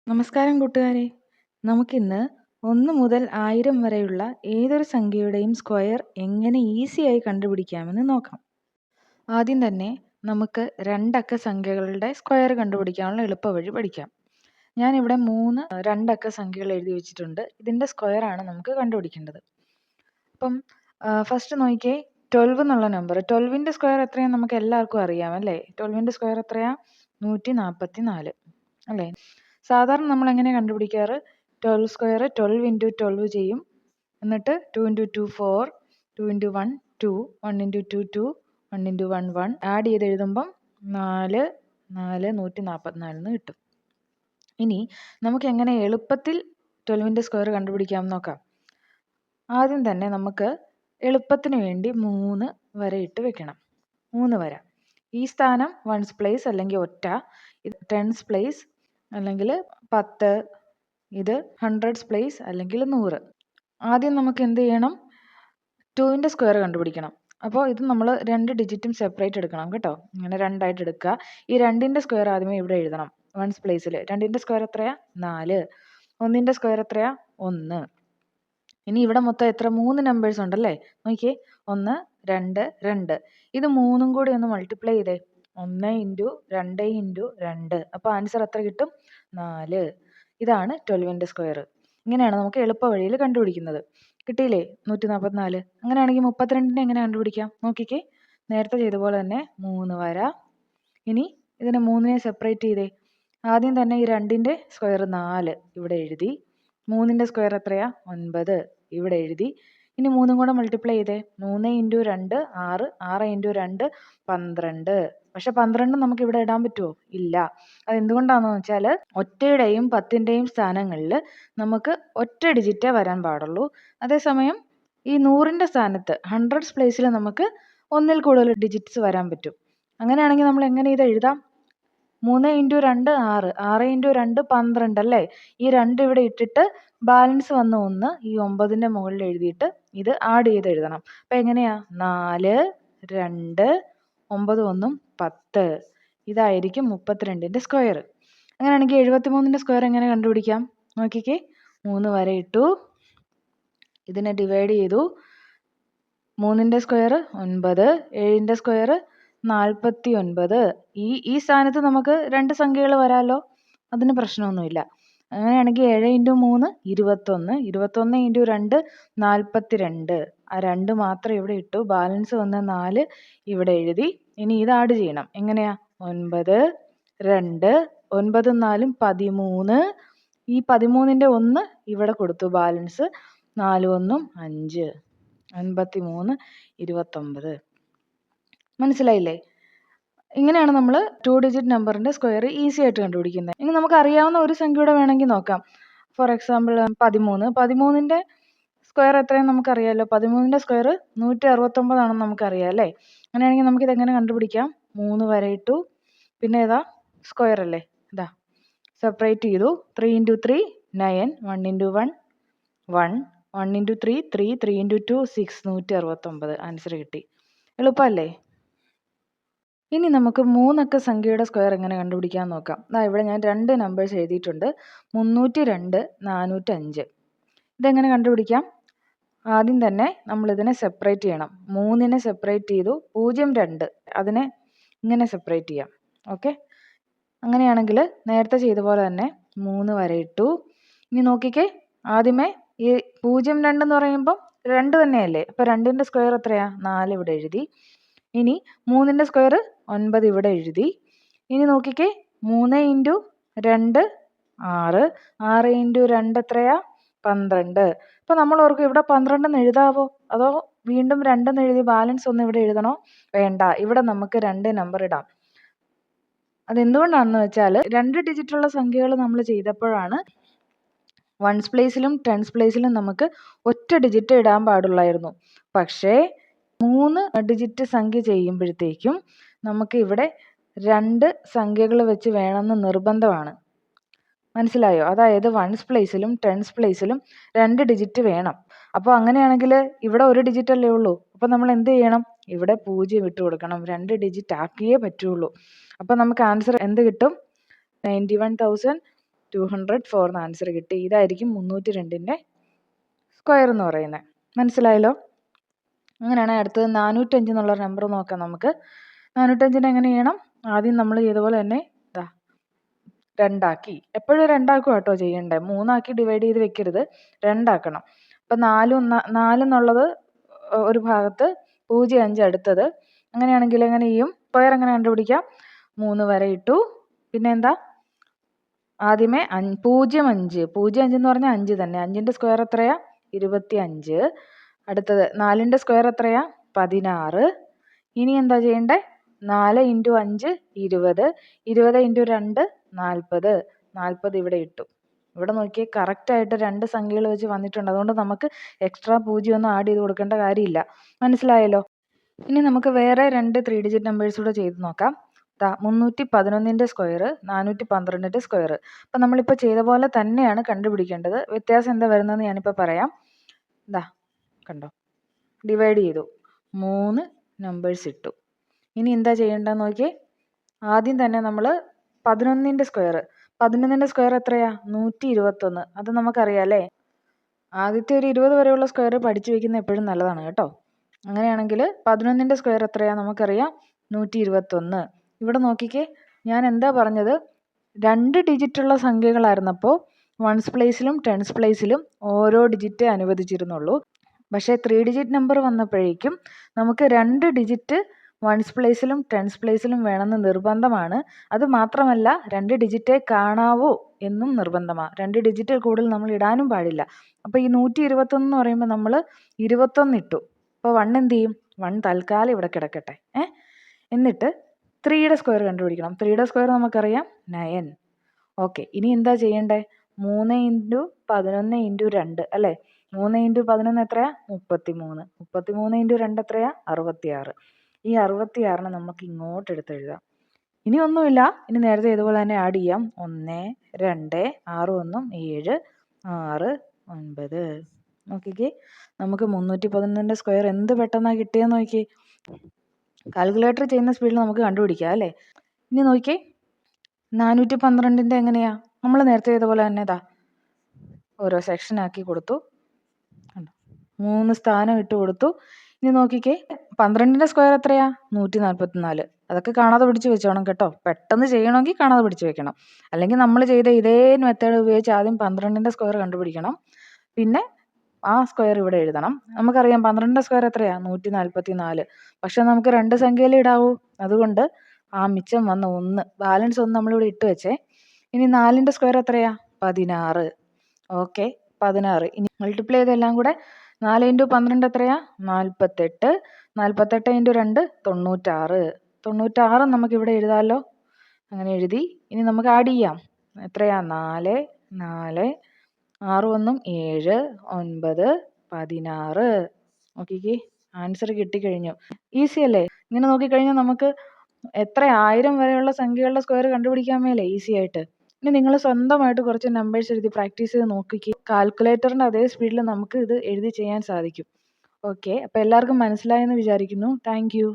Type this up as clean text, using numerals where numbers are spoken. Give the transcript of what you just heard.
നമസ്കാരം കൂട്ടുകാരെ. നമുക്കിന്ന് 1 മുതൽ 1000 വരെയുള്ള ഏതൊരു സംഖ്യയുടെയും സ്ക്വയർ എങ്ങനെ ഈസിയായി കണ്ടുപിടിക്കാമെന്ന് നോക്കാം. ആദ്യം തന്നെ നമുക്ക് 2 അക്ക സംഖ്യകളുടെ സ്ക്വയർ കണ്ടുപിടിക്കാനുള്ള എളുപ്പവഴി പഠിക്കാം. ഞാനിവിടെ 3 2 അക്ക സംഖ്യകൾ എഴുതി വെച്ചിട്ടുണ്ട്. ഇതിൻ്റെ സ്ക്വയറാണ് നമുക്ക് കണ്ടുപിടിക്കേണ്ടത്. അപ്പം ഫസ്റ്റ് നോക്കിക്കേ, 12 എന്നുള്ള നമ്പർ. 12ൻ്റെ സ്ക്വയർ എത്രയാണെന്ന് നമുക്ക് എല്ലാവർക്കും അറിയാം അല്ലേ? 12ൻ്റെ സ്ക്വയർ എത്രയാണ്? 144 അല്ലേ? സാധാരണ നമ്മൾ എങ്ങനെയാണ് കണ്ടുപിടിക്കാറ്? 12 സ്ക്വയർ 12 ഇൻറ്റു 12 ചെയ്യും. എന്നിട്ട് 2 into 2 4, 2 into 1 2, 1 into 2 2, 1 into 1 1. Add ചെയ്ത് എഴുതുമ്പം 4 4 144 എന്ന് കിട്ടും. ഇനി നമുക്ക് എങ്ങനെ എളുപ്പത്തിൽ 12ൻ്റെ സ്ക്വയർ കണ്ടുപിടിക്കാമെന്ന് നോക്കാം. ആദ്യം തന്നെ നമുക്ക് എളുപ്പത്തിന് വേണ്ടി 3 വരയിട്ട് വെക്കണം. 3 വര. ഈ സ്ഥാനം വൺസ് പ്ലേസ് അല്ലെങ്കിൽ ഒറ്റ, ഇത് ടെൻസ് പ്ലേസ് അല്ലെങ്കിൽ 10, ഇത് ഹൺഡ്രഡ്സ് പ്ലേസ് അല്ലെങ്കിൽ 100. ആദ്യം നമുക്ക് എന്ത് ചെയ്യണം? 2ൻ്റെ സ്ക്വയർ കണ്ടുപിടിക്കണം. അപ്പോൾ ഇത് നമ്മൾ 2 ഡിജിറ്റും സെപ്പറേറ്റ് എടുക്കണം കേട്ടോ. ഇങ്ങനെ 2 ആയിട്ട് എടുക്കുക. ഈ 2ൻ്റെ സ്ക്വയർ ആദ്യമേ ഇവിടെ എഴുതണം വൺസ് പ്ലേസിൽ. 2ൻ്റെ സ്ക്വയർ എത്രയാ? 4. 1ൻ്റെ സ്ക്വയർ എത്രയാ? 1. ഇനി ഇവിടെ മൊത്തം എത്ര? 3 നമ്പേഴ്സ് ഉണ്ടല്ലേ? നോക്കിയേ, 1 2 2. ഇത് 3ഉം കൂടി ഒന്ന് മൾട്ടിപ്ലൈ ചെയ്തേ. 1 ഇൻറ്റു 2 ഇൻറ്റു 2. അപ്പോൾ ആൻസർ എത്ര കിട്ടും? 4. ഇതാണ് 12ൻ്റെ സ്ക്വയർ. ഇങ്ങനെയാണ് നമുക്ക് എളുപ്പ വഴിയിൽ കണ്ടുപിടിക്കുന്നത്. കിട്ടിയില്ലേ? 144. അങ്ങനെയാണെങ്കിൽ 32ൻ്റെ എങ്ങനെ കണ്ടുപിടിക്കാം? നോക്കിക്കേ, നേരത്തെ ചെയ്ത പോലെ തന്നെ 3 വര. ഇനി ഇതിനെ 3നെ സെപ്പറേറ്റ് ചെയ്തേ. ആദ്യം തന്നെ ഈ 2ൻ്റെ സ്ക്വയർ 4 ഇവിടെ എഴുതി. 3ൻ്റെ സ്ക്വയർ എത്രയാ? 9 ഇവിടെ എഴുതി. ഇനി 3ഉം കൂടെ മൾട്ടിപ്ലൈ ചെയ്തേ. 3 ഇൻറ്റു 2 6, 6 ഇൻറ്റു 2 12. പക്ഷെ 12 നമുക്ക് ഇവിടെ ഇടാൻ പറ്റുമോ? ഇല്ല. അതെന്തുകൊണ്ടാണെന്ന് വെച്ചാൽ ഒറ്റയുടെയും 10ൻ്റെയും സ്ഥാനങ്ങളിൽ നമുക്ക് ഒറ്റ ഡിജിറ്റേ വരാൻ പാടുള്ളൂ. അതേസമയം ഈ 100ൻ്റെ സ്ഥാനത്ത് ഹൺഡ്രഡ്സ് പ്ലേസിൽ നമുക്ക് ഒന്നിൽ കൂടുതൽ ഡിജിറ്റ്സ് വരാൻ പറ്റും. അങ്ങനെയാണെങ്കിൽ നമ്മൾ എങ്ങനെ ഇത് എഴുതാം? 3 ഇൻറ്റു 2 6, 6 ഇൻറ്റു 2 12 അല്ലേ? ഈ 2 ഇവിടെ ഇട്ടിട്ട് ബാലൻസ് വന്ന 1 ഈ 9ൻ്റെ മുകളിൽ എഴുതിയിട്ട് ഇത് ആഡ് ചെയ്ത് എഴുതണം. അപ്പം എങ്ങനെയാ? 4 2 9 1 10. ഇതായിരിക്കും 32ൻ്റെ സ്ക്വയർ. അങ്ങനെയാണെങ്കിൽ 73ൻ്റെ സ്ക്വയർ എങ്ങനെ കണ്ടുപിടിക്കാം? നോക്കിക്കേ, 3 വര ഇട്ടു. ഇതിനെ ഡിവൈഡ് ചെയ്തു. 3ൻ്റെ സ്ക്വയർ 9, 7ൻ്റെ സ്ക്വയർ 49. ഈ സ്ഥാനത്ത് നമുക്ക് 2 സംഖ്യകൾ വരാമല്ലോ, അതിന് പ്രശ്നമൊന്നുമില്ല. അങ്ങനെയാണെങ്കിൽ 7 ഇൻറ്റു 3 21, 21 ഇൻറ്റു 2 42. ആ 2 മാത്രം ഇവിടെ ഇട്ടു. ബാലൻസ് വന്ന 4 ഇവിടെ എഴുതി. ഇനി ഇത് ആഡ് ചെയ്യണം. എങ്ങനെയാ? 9 2 9 4 13. ഈ 13ൻ്റെ 1 ഇവിടെ കൊടുത്തു ബാലൻസ്. 4 1 5. 53 29. മനസ്സിലായില്ലേ? ഇങ്ങനെയാണ് നമ്മൾ 2 ഡിജിറ്റ് നമ്പറിൻ്റെ സ്ക്വയർ ഈസി ആയിട്ട് കണ്ടുപിടിക്കുന്നത്. ഇനി നമുക്ക് അറിയാവുന്ന ഒരു സംഖ്യയുടെ വേണമെങ്കിൽ നോക്കാം. For example 13. 13ൻ്റെ സ്ക്വയർ എത്രയെന്ന് നമുക്കറിയാമല്ലോ. 13ൻ്റെ സ്ക്വയർ 169 ആണെന്ന് നമുക്കറിയാം അല്ലേ? അങ്ങനെയാണെങ്കിൽ നമുക്കിത് എങ്ങനെ കണ്ടുപിടിക്കാം? 3 വര ഇട്ടു. പിന്നെ ഏതാ? സ്ക്വയർ അല്ലേ? ഇതാ സെപ്പറേറ്റ് ചെയ്തു. 3 into 3 9, 1 into 1 1, 1 into 3 3, 3 into 2 6, 169. Answer കിട്ടി. എളുപ്പമല്ലേ? ഇനി നമുക്ക് 3 അക്ക സംഖ്യയുടെ സ്ക്വയർ എങ്ങനെ കണ്ടുപിടിക്കാൻ നോക്കാം. ഇവിടെ ഞാൻ 2 നമ്പേഴ്സ് എഴുതിയിട്ടുണ്ട്. 302 405. ഇതെങ്ങനെ കണ്ടുപിടിക്കാം? ആദ്യം തന്നെ നമ്മളിതിനെ സെപ്പറേറ്റ് ചെയ്യണം. 3നെ സെപ്പറേറ്റ് ചെയ്തു. 0 2 അതിനെ ഇങ്ങനെ സെപ്പറേറ്റ് ചെയ്യാം. ഓക്കെ, അങ്ങനെയാണെങ്കിൽ നേരത്തെ ചെയ്ത പോലെ തന്നെ 3 വര ഇട്ടു. ഇനി നോക്കിക്കേ, ആദ്യമേ ഈ 0 2 എന്ന് പറയുമ്പം 2 തന്നെയല്ലേ? അപ്പോൾ 2ൻ്റെ സ്ക്വയർ എത്രയാ? 4 ഇവിടെ എഴുതി. ഇനി 3ൻ്റെ സ്ക്വയർ 9 ഇവിടെ എഴുതി. ഇനി നോക്കിക്കേ, 3 ഇൻറ്റു 2 6, 6 ഇൻറ്റു 2 എത്രയാ? 12. അപ്പോൾ നമ്മൾ ഓർക്കും ഇവിടെ 12 എന്ന് എഴുതാവോ, അതോ വീണ്ടും 2 എന്ന് എഴുതി ബാലൻസ് ഒന്ന് ഇവിടെ എഴുതണോ? വേണ്ട, ഇവിടെ നമുക്ക് 2 നമ്പർ ഇടാം. അതെന്തുകൊണ്ടാണെന്ന് വെച്ചാൽ 2 ഡിജിറ്റുള്ള സംഖ്യകൾ നമ്മൾ ചെയ്തപ്പോഴാണ് വൺസ് പ്ലേസിലും ടെൻസ് പ്ലേസിലും നമുക്ക് ഒറ്റ ഡിജിറ്റ് ഇടാൻ പാടുള്ളായിരുന്നു. പക്ഷേ 3 ഡിജിറ്റ് സംഖ്യ ചെയ്യുമ്പോഴത്തേക്കും നമുക്ക് ഇവിടെ 2 സംഖ്യകൾ വെച്ച് വേണമെന്ന് നിർബന്ധമാണ്. മനസ്സിലായോ? അതായത് വൺസ് പ്ലേസിലും ടെൻസ് പ്ലേസിലും 2 ഡിജിറ്റ് വേണം. അപ്പോൾ അങ്ങനെയാണെങ്കിൽ ഇവിടെ 1 ഡിജിറ്റ് അല്ലേ ഉള്ളൂ. അപ്പോൾ നമ്മൾ എന്ത് ചെയ്യണം? ഇവിടെ 0 ഇട്ട് കൊടുക്കണം. 2 ഡിജിറ്റ് ആക്കിയേ പറ്റുള്ളൂ. അപ്പോൾ നമുക്ക് ആൻസർ എന്ത് കിട്ടും? 91,000 204 എന്ന് ആൻസർ കിട്ടി. ഇതായിരിക്കും 302ൻ്റെ സ്ക്വയർ എന്ന് പറയുന്നത്. മനസ്സിലായല്ലോ? അങ്ങനെയാണെങ്കിൽ അടുത്തത് 405 എന്നുള്ള നമ്പർ നോക്കാം നമുക്ക്. 405നെ എങ്ങനെ ചെയ്യണം? ആദ്യം നമ്മൾ ചെയ്ത പോലെ തന്നെ ഇതാ 2 ആക്കി, എപ്പോഴും 2 ആക്കുക കേട്ടോ ചെയ്യണ്ടേ, 3 ആക്കി ഡിവൈഡ് ചെയ്ത് വെക്കരുത്, 2 ആക്കണം. അപ്പം 4 എന്നുള്ളത് ഒരു ഭാഗത്ത്, 0.5 അടുത്തത്. അങ്ങനെയാണെങ്കിൽ എങ്ങനെ ചെയ്യും? സ്ക്വയർ എങ്ങനെ കണ്ടുപിടിക്കാം? 3 വരെ ഇട്ടു, പിന്നെ എന്താ, ആദ്യമേ 0.5 എന്ന് പറഞ്ഞാൽ 5 തന്നെ. 5ൻ്റെ സ്ക്വയർ എത്രയാ? 25. അടുത്തത് 4ൻ്റെ സ്ക്വയർ എത്രയാ? 16. ഇനി എന്താ ചെയ്യണ്ടേ? 4 × 5 20, 20 × 2 40, 40 ഇവിടെ ഇട്ടു. ഇവിടെ നോക്കിയേ, കറക്റ്റായിട്ട് 2 സംഖ്യകൾ വെച്ച് വന്നിട്ടുണ്ട്. അതുകൊണ്ട് നമുക്ക് എക്സ്ട്രാ 0 ഒന്നും ആഡ് ചെയ്ത് കൊടുക്കേണ്ട കാര്യമില്ല. മനസ്സിലായല്ലോ? ഇനി നമുക്ക് വേറെ 2 3 ഡിജിറ്റ് നമ്പേഴ്സ് കൂടെ ചെയ്ത് നോക്കാം. 311ൻ്റെ സ്ക്വയർ, 412ൻ്റെ സ്ക്വയർ. അപ്പം നമ്മളിപ്പോൾ ചെയ്ത പോലെ തന്നെയാണ് കണ്ടുപിടിക്കേണ്ടത്. വ്യത്യാസം എന്താ വരുന്നതെന്ന് ഞാനിപ്പോൾ പറയാം. കണ്ടോ, ഡിവൈഡ് ചെയ്തു, 3 നമ്പേഴ്സ് ഇട്ടു. ഇനി എന്താ ചെയ്യേണ്ടതെന്ന് നോക്കിയേ. ആദ്യം തന്നെ നമ്മൾ 11ൻ്റെ സ്ക്വയർ എത്രയാ? 121. അത് നമുക്കറിയാം അല്ലേ? ആദ്യത്തെ ഒരു 20 വരെയുള്ള സ്ക്വയർ പഠിച്ചു വെക്കുന്നത് എപ്പോഴും നല്ലതാണ് കേട്ടോ. അങ്ങനെയാണെങ്കിൽ 11ൻ്റെ സ്ക്വയർ എത്രയാ? നമുക്കറിയാം, 121. ഇവിടെ നോക്കിക്കേ, ഞാൻ എന്താ പറഞ്ഞത്? 2 ഡിജിറ്റുള്ള സംഖ്യകളായിരുന്നപ്പോൾ വൺസ് പ്ലേസിലും ടെൻസ് പ്ലേസിലും ഓരോ ഡിജിറ്റേ അനുവദിച്ചിരുന്നുള്ളൂ. പക്ഷേ 3 ഡിജിറ്റ് നമ്പർ വന്നപ്പോഴേക്കും നമുക്ക് 2 ഡിജിറ്റ് വൺസ് പ്ലേസിലും ടെൻസ് പ്ലേസിലും വേണമെന്ന് നിർബന്ധമാണ്. അത് മാത്രമല്ല 2 ഡിജിറ്റേ കാണാവൂ എന്നും നിർബന്ധമാണ്. 2 ഡിജിറ്റിൽ കൂടുതൽ നമ്മൾ ഇടാനും പാടില്ല. അപ്പോൾ ഈ 121 എന്ന് പറയുമ്പോൾ നമ്മൾ 21 ഇട്ടു. അപ്പോൾ 1 എന്ത് ചെയ്യും? 1 തൽക്കാലം ഇവിടെ കിടക്കട്ടെ. എന്നിട്ട് 3യുടെ സ്ക്വയർ കണ്ടുപിടിക്കണം. 3യുടെ സ്ക്വയർ നമുക്കറിയാം, 9. ഓക്കെ, ഇനി എന്താ ചെയ്യണ്ടേ? 3 × 11 × 2 അല്ലേ? 3 × 11 എത്രയാ? 33. 33 × 2 എത്രയാ? 66. ഈ 66നെ നമുക്ക് ഇങ്ങോട്ട് എടുത്ത് എഴുതാം. ഇനി ഒന്നുമില്ല, ഇനി നേരത്തെ ഇതുപോലെ തന്നെ ആഡ് ചെയ്യാം. 1 2 6 1 7 6 9. നോക്കിക്കേ, നമുക്ക് 311ൻ്റെ സ്ക്വയർ എന്ത് പെട്ടെന്നാണ് കിട്ടിയെന്ന് നോക്കിയേ. കാൽക്കുലേറ്റർ ചെയ്യുന്ന സ്പീഡിൽ നമുക്ക് കണ്ടുപിടിക്കാം അല്ലേ? ഇനി നോക്കിയേ, 412ൻ്റെ എങ്ങനെയാ? നമ്മൾ നേരത്തെ ചെയ്ത പോലെ തന്നെ ഓരോ സെക്ഷനാക്കി കൊടുത്തു, 3 സ്ഥാനം ഇട്ട് കൊടുത്തു. ഇനി നോക്കിക്കേ, 12ൻ്റെ സ്ക്വയർ എത്രയാ? 144. അതൊക്കെ കാണാതെ പിടിച്ച് വെച്ചോണം കേട്ടോ. പെട്ടെന്ന് ചെയ്യണമെങ്കിൽ കാണാതെ പിടിച്ച് വെക്കണം. അല്ലെങ്കിൽ നമ്മൾ ചെയ്ത ഇതേ മെത്തേഡ് ഉപയോഗിച്ച് ആദ്യം 12ൻ്റെ സ്ക്വയർ കണ്ടുപിടിക്കണം, പിന്നെ ആ സ്ക്വയർ ഇവിടെ എഴുതണം. നമുക്കറിയാം 12ൻ്റെ സ്ക്വയർ എത്രയാ? 144. പക്ഷെ നമുക്ക് 2 സംഖ്യയിലേ ഇടാവൂ. അതുകൊണ്ട് ആ മിച്ചം വന്ന 1, ബാലൻസ് 1 നമ്മളിവിടെ ഇട്ട് വെച്ചേ. ഇനി 4ൻ്റെ സ്ക്വയർ എത്രയാ? 16. ഓക്കെ, 16. ഇനി മൾട്ടിപ്ലൈ ചെയ്തെല്ലാം കൂടെ 4 × 12 എത്രയാ? 48. 48 × 2 96. 96 നമുക്കിവിടെ എഴുതാമല്ലോ. അങ്ങനെ എഴുതി. ഇനി നമുക്ക് ആഡ് ചെയ്യാം. എത്രയാ? 4 4 6 1 7 9 16. നോക്കിക്കേ, ആൻസർ കിട്ടിക്കഴിഞ്ഞു. ഈസി അല്ലേ? ഇങ്ങനെ നോക്കിക്കഴിഞ്ഞാൽ നമുക്ക് എത്ര 1000 വരെയുള്ള സംഖ്യകളുടെ സ്ക്വയർ കണ്ടുപിടിക്കാൻ മേലേ ഈസി ആയിട്ട്. ഇനി നിങ്ങൾ സ്വന്തമായിട്ട് കുറച്ച് നമ്പേഴ്സ് എഴുതി പ്രാക്ടീസ് ചെയ്ത് നോക്കിക്കേ. കാൽക്കുലേറ്ററിൻ്റെ അതേ സ്പീഡിൽ നമുക്ക് ഇത് എഴുതി ചെയ്യാൻ സാധിക്കും. ഓക്കെ, അപ്പോൾ എല്ലാവർക്കും മനസ്സിലായെന്ന് വിചാരിക്കുന്നു. Thank you.